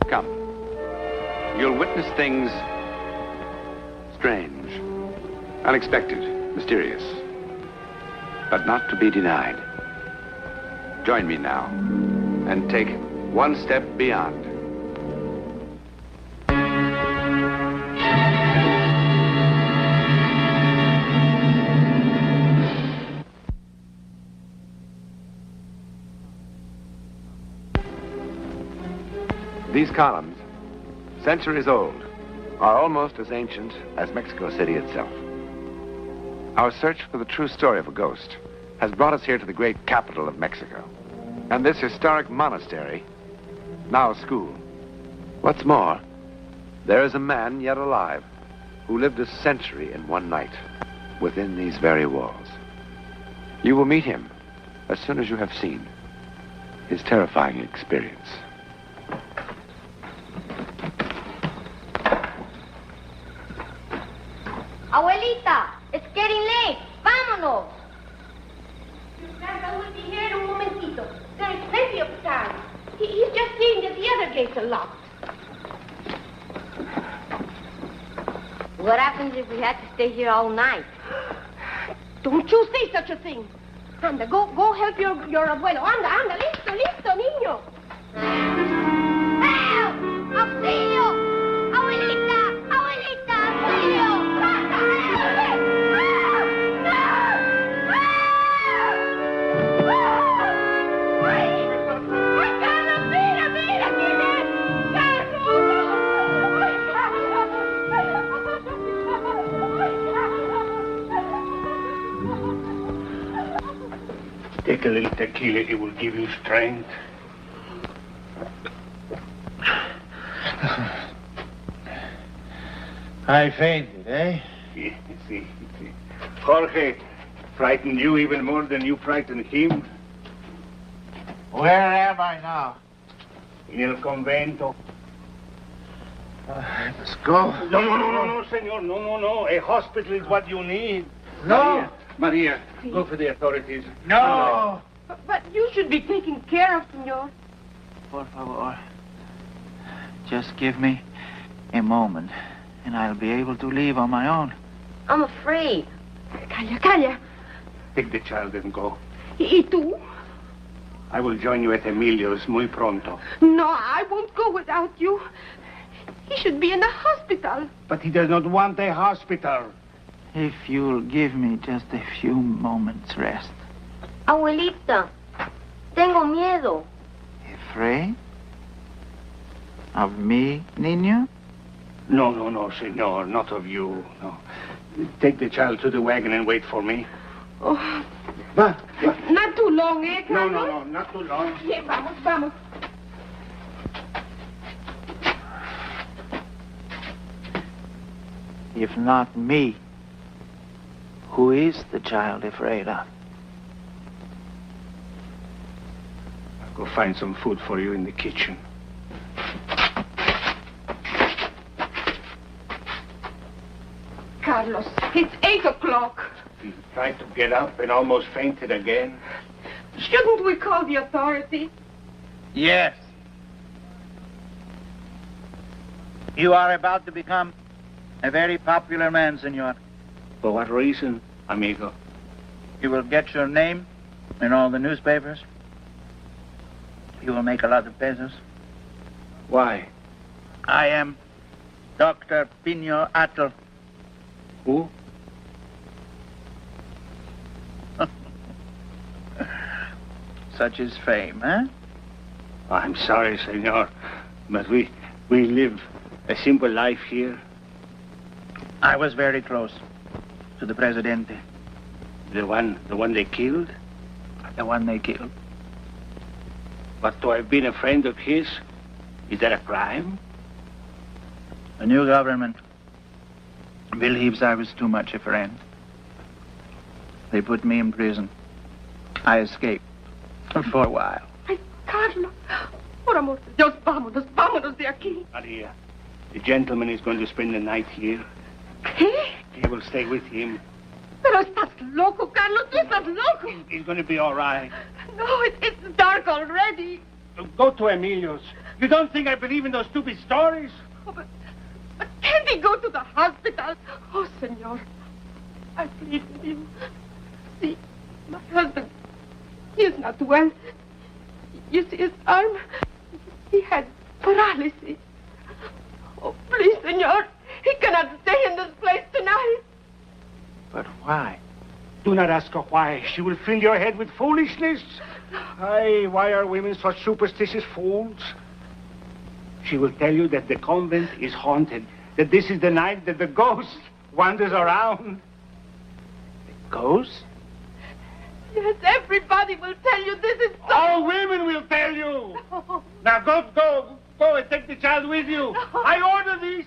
Come. You'll witness things strange, unexpected, mysterious, but not to be denied. Join me now and take one step beyond. These columns, centuries old, are almost as ancient as Mexico City itself. Our search for the true story of a ghost has brought us here to the great capital of Mexico. And this historic monastery, now a school. What's more, there is a man yet alive who lived a century in one night within these very walls. You will meet him as soon as you have seen his terrifying experience. Abuelita, it's getting late. Vámonos. Santa will be here in a momentito. There is plenty of time. He's just seeing that the other gates are locked. What happens if we had to stay here all night? Don't you say such a thing. Anda, go help your abuelo. Anda, listo, niño. Help! Auxilio! Abuelita, auxilio! Take a little tequila, it will give you strength. I fainted, eh? See. Jorge frightened you even more than you frightened him. Where am I now? In el convento. I must go. No, senor. No. A hospital is what you need. No. Maria, go for the authorities. No. But you should be taken care of, senor. Por favor. Just give me a moment, and I'll be able to leave on my own. I'm afraid. Calla. Take the child and go. ¿Y tú? I will join you at Emilio's muy pronto. No, I won't go without you. He should be in the hospital. But he does not want a hospital. If you'll give me just a few moments' rest. Abuelita, tengo miedo. Afraid? Of me, niño? No, senor, not of you, no. Take the child to the wagon and wait for me. Oh, Va. not too long, eh, Carlos? No, not too long. Sí, vamos. If not me, who is the child afraid of? I'll go find some food for you in the kitchen. Carlos, it's 8 o'clock. He tried to get up and almost fainted again. Shouldn't we call the authorities? Yes. You are about to become a very popular man, senor. For what reason, amigo? You will get your name in all the newspapers. You will make a lot of pesos. Why? I am Dr. Pino Atl. Who? Such is fame, eh? Oh, I'm sorry, senor, but we live a simple life here. I was very close to the Presidente. The one they killed? The one they killed. But to have been a friend of his, is that a crime? The new government believes I was too much a friend. They put me in prison. I escaped for a while. Ay, Carlos, por amor de Dios, vámonos de aquí. Maria, the gentleman is going to spend the night here. ¿Qué? He will stay with him. Pero estás loco, Carlos, tú estás loco. He's going to be all right. No, it's dark already. Go to Emilio's. You don't think I believe in those stupid stories? Oh, but can't he go to the hospital? Oh, senor, I plead with you. See, my husband, he is not well. You see his arm? He had paralysis. Oh, please, senor, he cannot stay in this place tonight. But why? Do not ask her why. She will fill your head with foolishness. Aye, why are women such superstitious fools? She will tell you that the convent is haunted, that this is the night that the ghost wanders around. The ghost? Yes, everybody will tell you this is so. All women will tell you. No. Now go and take the child with you. I order this.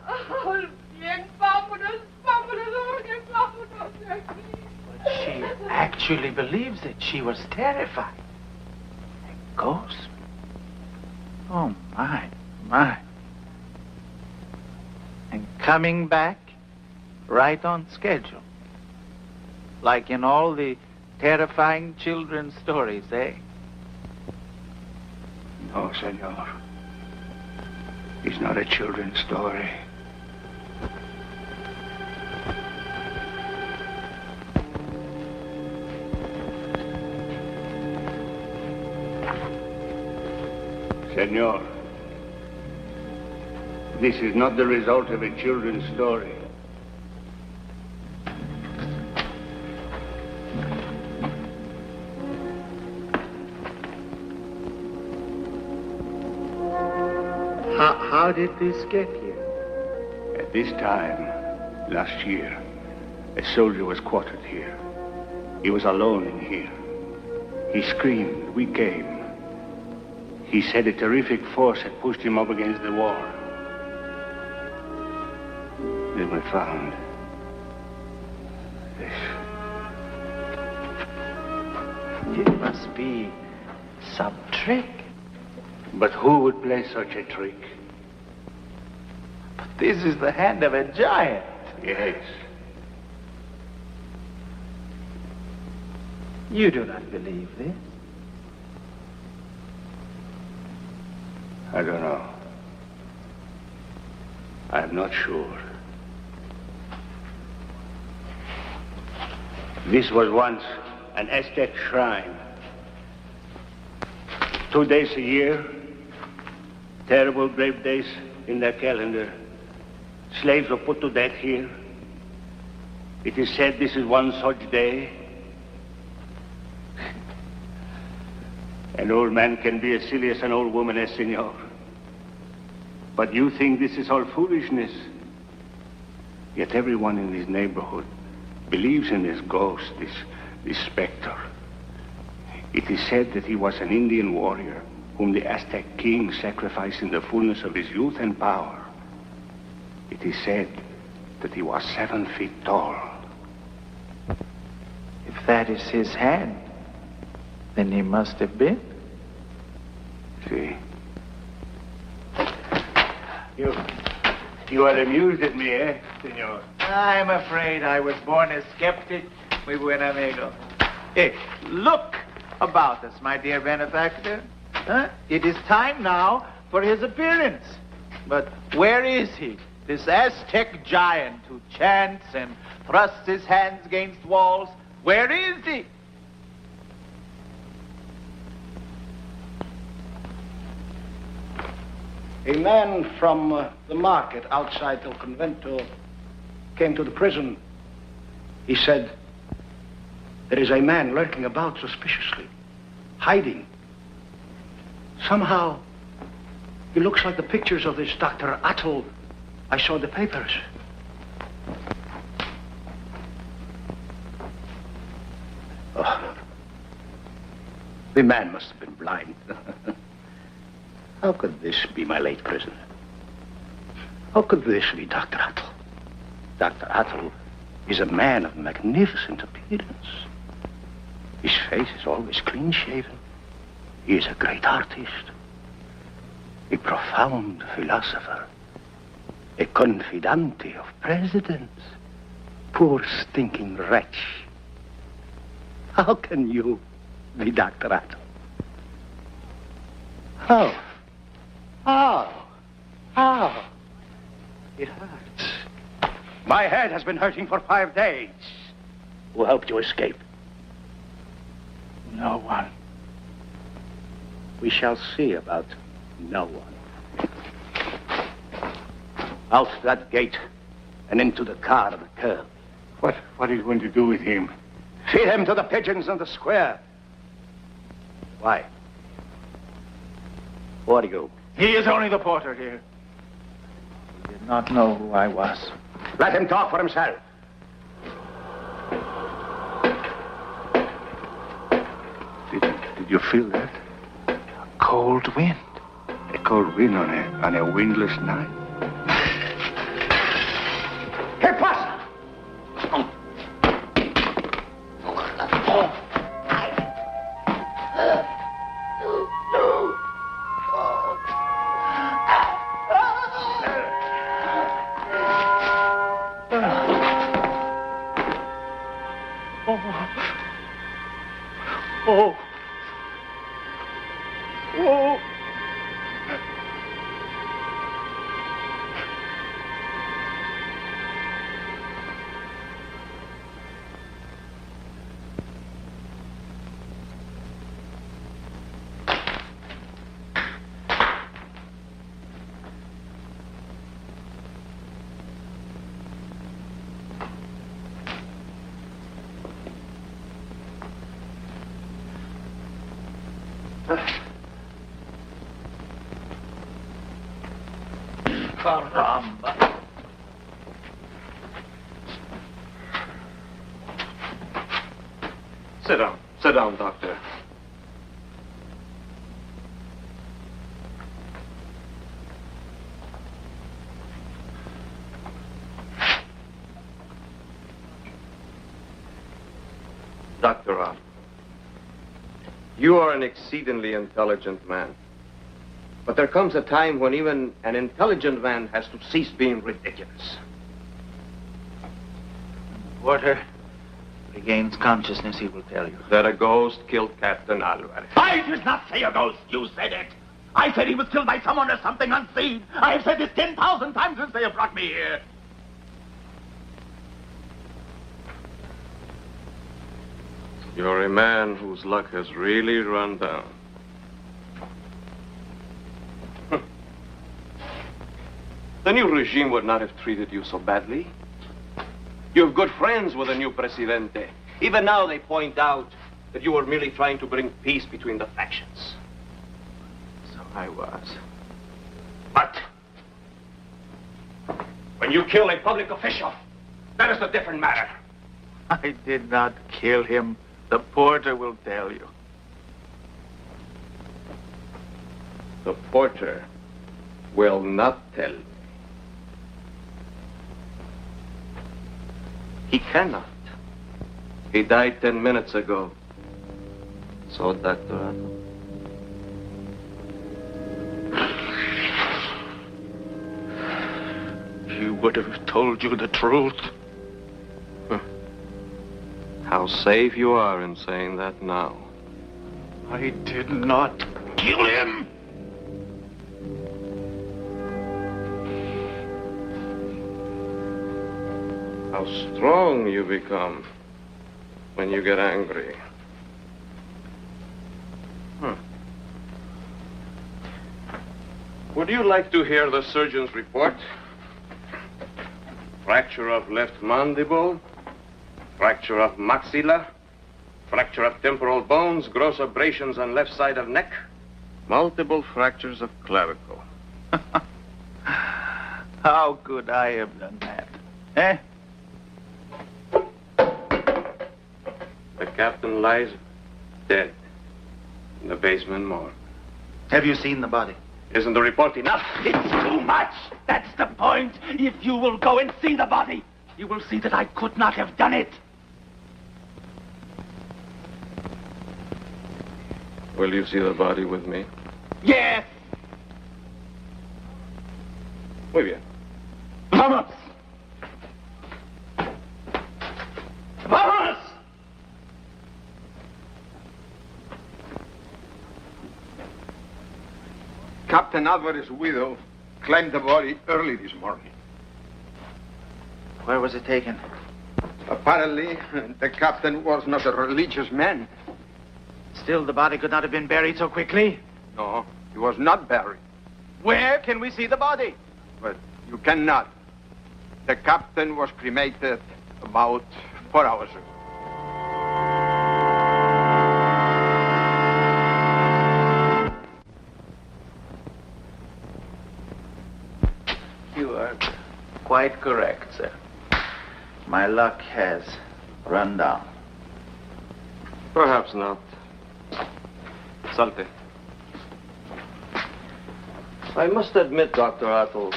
Oh, bien, vámonos, vámonos, bien, vámonos de aquí. But she actually believes it. She was terrified. A ghost? Oh, my. And coming back right on schedule. Like in all the terrifying children's stories, eh? No, senor. It's not a children's story. Senor, this is not the result of a children's story. How did this get here? At this time, last year, a soldier was quartered here. He was alone in here. He screamed. We came. He said a terrific force had pushed him up against the wall. Then we found this. It must be some trick. But who would play such a trick? But this is the hand of a giant. Yes. You do not believe this? I don't know. I'm not sure. This was once an Aztec shrine. 2 days a year, terrible brave days in their calendar. Slaves were put to death here. It is said this is one such day. An old man can be as silly as an old woman, senor. But you think this is all foolishness. Yet everyone in this neighborhood believes in this ghost, this specter. It is said that he was an Indian warrior whom the Aztec king sacrificed in the fullness of his youth and power. It is said that he was 7 feet tall. If that is his hand, then he must have been. See? You are amused at me, eh, senor? I'm afraid I was born a skeptic, muy buen amigo. Hey, look about us, my dear benefactor. Huh? It is time now for his appearance. But where is he? This Aztec giant who chants and thrusts his hands against walls. Where is he? A man from the market outside El Convento came to the prison. He said, there is a man lurking about suspiciously, hiding. Somehow, he looks like the pictures of this Dr. Atl. I saw the papers. Oh, the man must have been blind. How could this be my late prisoner? How could this be Dr. Atl? Dr. Atl is a man of magnificent appearance. His face is always clean-shaven. He is a great artist, a profound philosopher, a confidante of presidents. Poor stinking wretch. How can you be Dr. Atl? How? How? It hurts. My head has been hurting for 5 days. Who helped you escape? No one. We shall see about no one. Out that gate and into the car on the curb. What are you going to do with him? Feed him to the pigeons in the square. Why? Who are you? He is only the porter here. He did not know who I was. Let him talk for himself. Did you feel that? Cold wind. A cold wind on a windless night? ¿Qué pasa? Caramba. Sit down. Sit down, Doctor. Dr. Robb, you are an exceedingly intelligent man. But there comes a time when even an intelligent man has to cease being ridiculous. Porter regains consciousness, he will tell you. That a ghost killed Captain Alvarez. I did not say a ghost. You said it. I said he was killed by someone or something unseen. I have said this 10,000 times since they have brought me here. You're a man whose luck has really run down. The new regime would not have treated you so badly. You have good friends with the new Presidente. Even now they point out that you were merely trying to bring peace between the factions. So I was. But when you kill a public official, that is a different matter. I did not kill him. The porter will tell you. The porter will not tell me. He cannot. He died 10 minutes ago. So, Dr. Otto. He would have told you the truth. How safe you are in saying that now. I did not kill him. How strong you become when you get angry. Would you like to hear the surgeon's report? Fracture of left mandible, fracture of maxilla, fracture of temporal bones, gross abrasions on left side of neck, multiple fractures of clavicle. How could I have done that? Eh? The captain lies dead in the basement morgue. Have you seen the body? Isn't the report enough? It's too much. That's the point. If you will go and see the body, you will see that I could not have done it. Will you see the body with me? Yes. Muy bien. Vamos. Vamos. Captain Captain Alvarez's widow claimed the body early this morning. Where was it taken? Apparently, the captain was not a religious man. Still, the body could not have been buried so quickly. No, he was not buried. Where can we see the body? But you cannot. The captain was cremated about 4 hours ago. You are quite correct, sir. My luck has run down. Perhaps not. Salte. I must admit, Dr. Attle,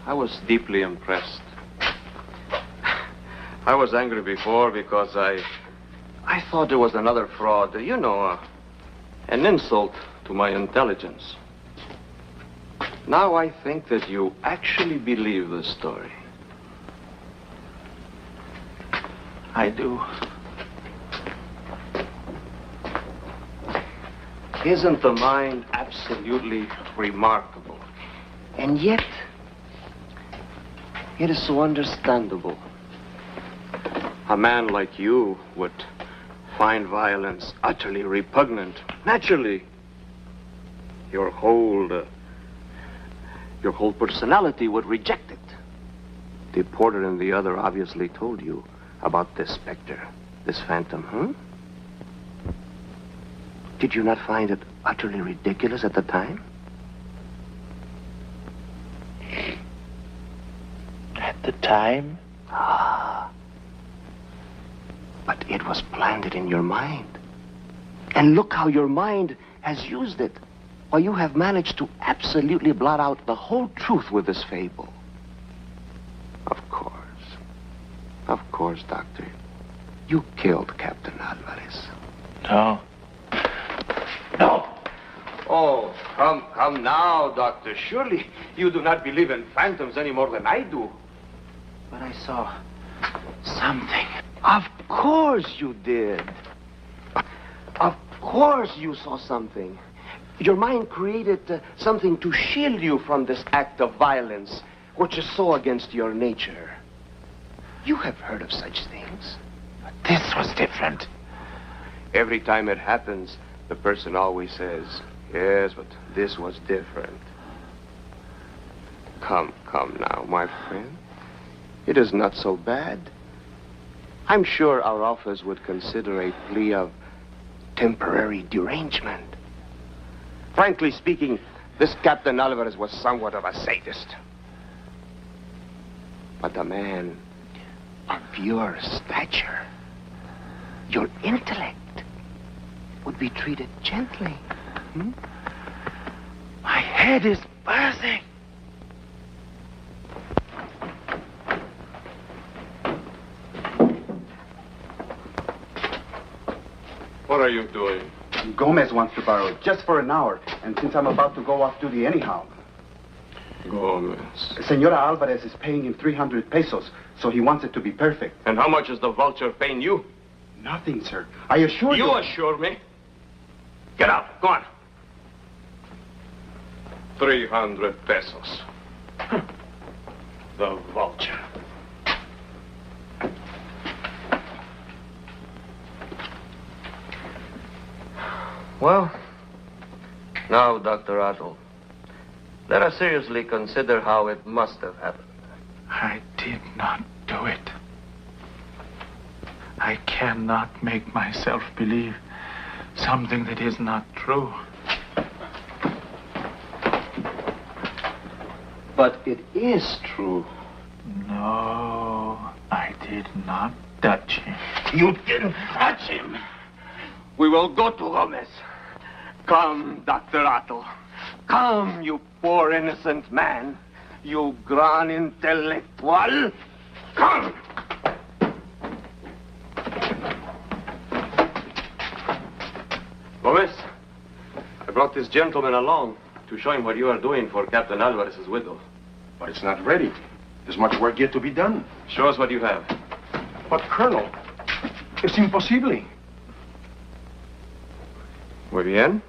I was deeply impressed. I was angry before because I thought it was another fraud. You know, an insult to my intelligence. Now I think that you actually believe the story. I do. Isn't the mind absolutely remarkable? And yet, it is so understandable. A man like you would find violence utterly repugnant. Naturally, your whole personality would reject it. The porter and the other obviously told you about this specter, this phantom, huh? Did you not find it utterly ridiculous at the time? At the time? Ah. But it was planted in your mind. And look how your mind has used it. Why, you have managed to absolutely blot out the whole truth with this fable. Of course, Doctor. You killed Captain Alvarez. No. No. Oh, come now, Doctor. Surely you do not believe in phantoms any more than I do. But I saw something. Of course you did. Of course you saw something. Your mind created something to shield you from this act of violence, which is so against your nature. You have heard of such things. But this was different. Every time it happens, the person always says, yes, but this was different. Come now, my friend. It is not so bad. I'm sure our office would consider a plea of temporary derangement. Frankly speaking, this Captain Alvarez was somewhat of a sadist. But a man of your stature, your intellect, would be treated gently. My head is buzzing. What are you doing? Gomez wants to borrow it just for an hour, and since I'm about to go off duty anyhow. Gomez. Senora Alvarez is paying him 300 pesos, so he wants it to be perfect. And how much is the vulture paying you? Nothing, sir. I assure you... You assure me? Get out. Go on. 300 pesos. The vulture. Well, now, Dr. Attle, let us seriously consider how it must have happened. I did not do it. I cannot make myself believe something that is not true. But it is true. No, I did not touch him. You didn't touch him. We will go to Gomez. Come, Dr. Attle. Come, you poor innocent man. You gran intellectual. Come! Gomez, I brought this gentleman along to show him what you are doing for Captain Alvarez's widow. But it's not ready. There's much work yet to be done. Show us what you have. But, Colonel, it's impossible. Muy bien.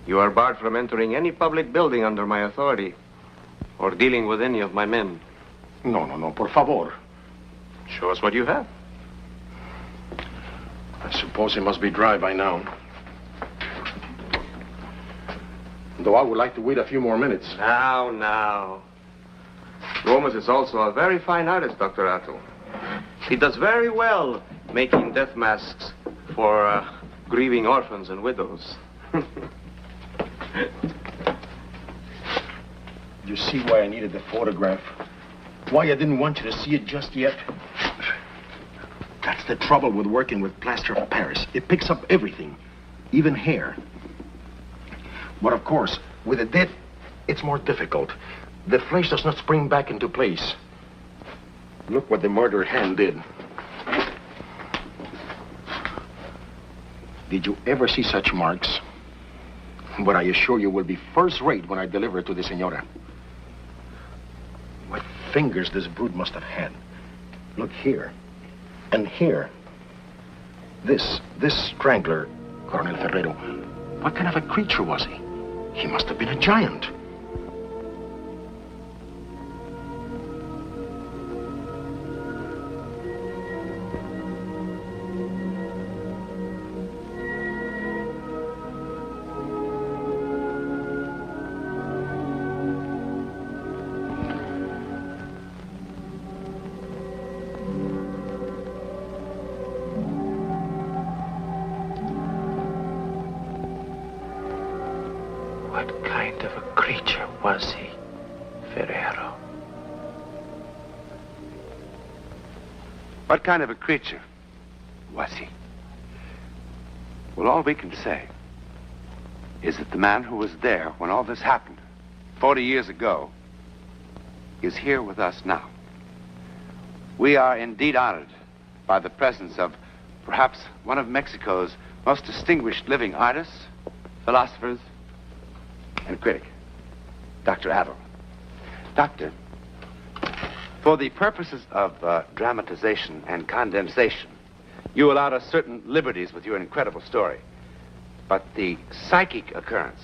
You are barred from entering any public building under my authority or dealing with any of my men. No, por favor. Show us what you have. I suppose he must be dry by now. Though I would like to wait a few more minutes. Now. Gomez is also a very fine artist, Dr. Atto. He does very well making death masks for grieving orphans and widows. You see why I needed the photograph? Why I didn't want you to see it just yet? That's the trouble with working with plaster of Paris. It picks up everything, even hair. But of course, with the dead, it's more difficult. The flesh does not spring back into place. Look what the murdered hand did. Did you ever see such marks? But I assure you will be first rate when I deliver it to the senora. What fingers this brute must have had. Look here. And here. This strangler, Colonel Ferrero. What kind of a creature was he? He must have been a giant. What kind of a creature was he, Ferrero? What kind of a creature was he? Well, all we can say is that the man who was there when all this happened 40 years ago is here with us now. We are indeed honored by the presence of perhaps one of Mexico's most distinguished living artists, philosophers, and critic, Dr. Adel. Doctor, for the purposes of dramatization and condensation, you allowed us certain liberties with your incredible story. But the psychic occurrence,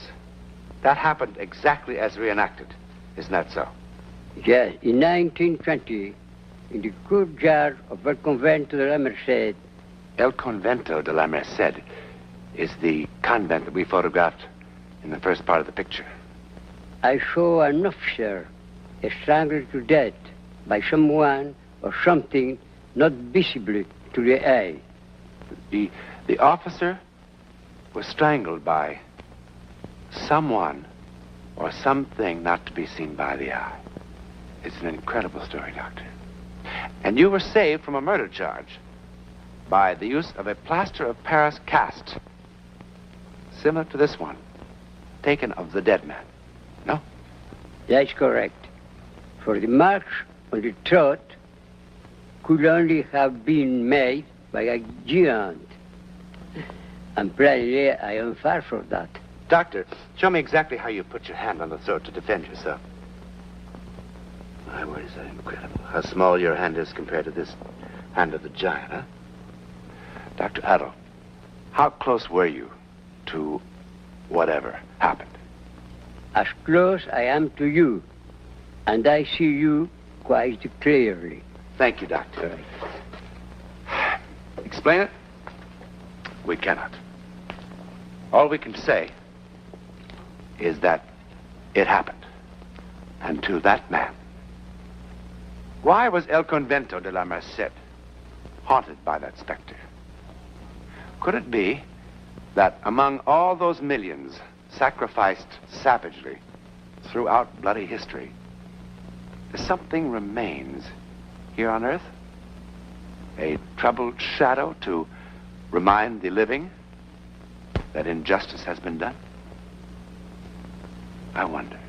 that happened exactly as reenacted. Isn't that so? Yes, in 1920, in the courtyard of El Convento de la Merced. El Convento de la Merced is the convent that we photographed in the first part of the picture. I saw an officer strangled to death by someone or something not visible to the eye. The officer was strangled by someone or something not to be seen by the eye. It's an incredible story, Doctor. And you were saved from a murder charge by the use of a plaster of Paris cast, similar to this one, taken of the dead man. No? That's correct. For the marks on the throat could only have been made by a giant. And plainly, I am far from that. Doctor, show me exactly how you put your hand on the throat to defend yourself. My word, is that incredible. How small your hand is compared to this hand of the giant, huh? Dr. Adel, how close were you to whatever happened? As close I am to you, and I see you quite clearly. Thank you, Doctor. Explain it? We cannot. All we can say is that it happened, and to that man. Why was El Convento de la Merced haunted by that specter? Could it be that among all those millions sacrificed savagely throughout bloody history, something remains here on Earth? A troubled shadow to remind the living that injustice has been done? I wonder.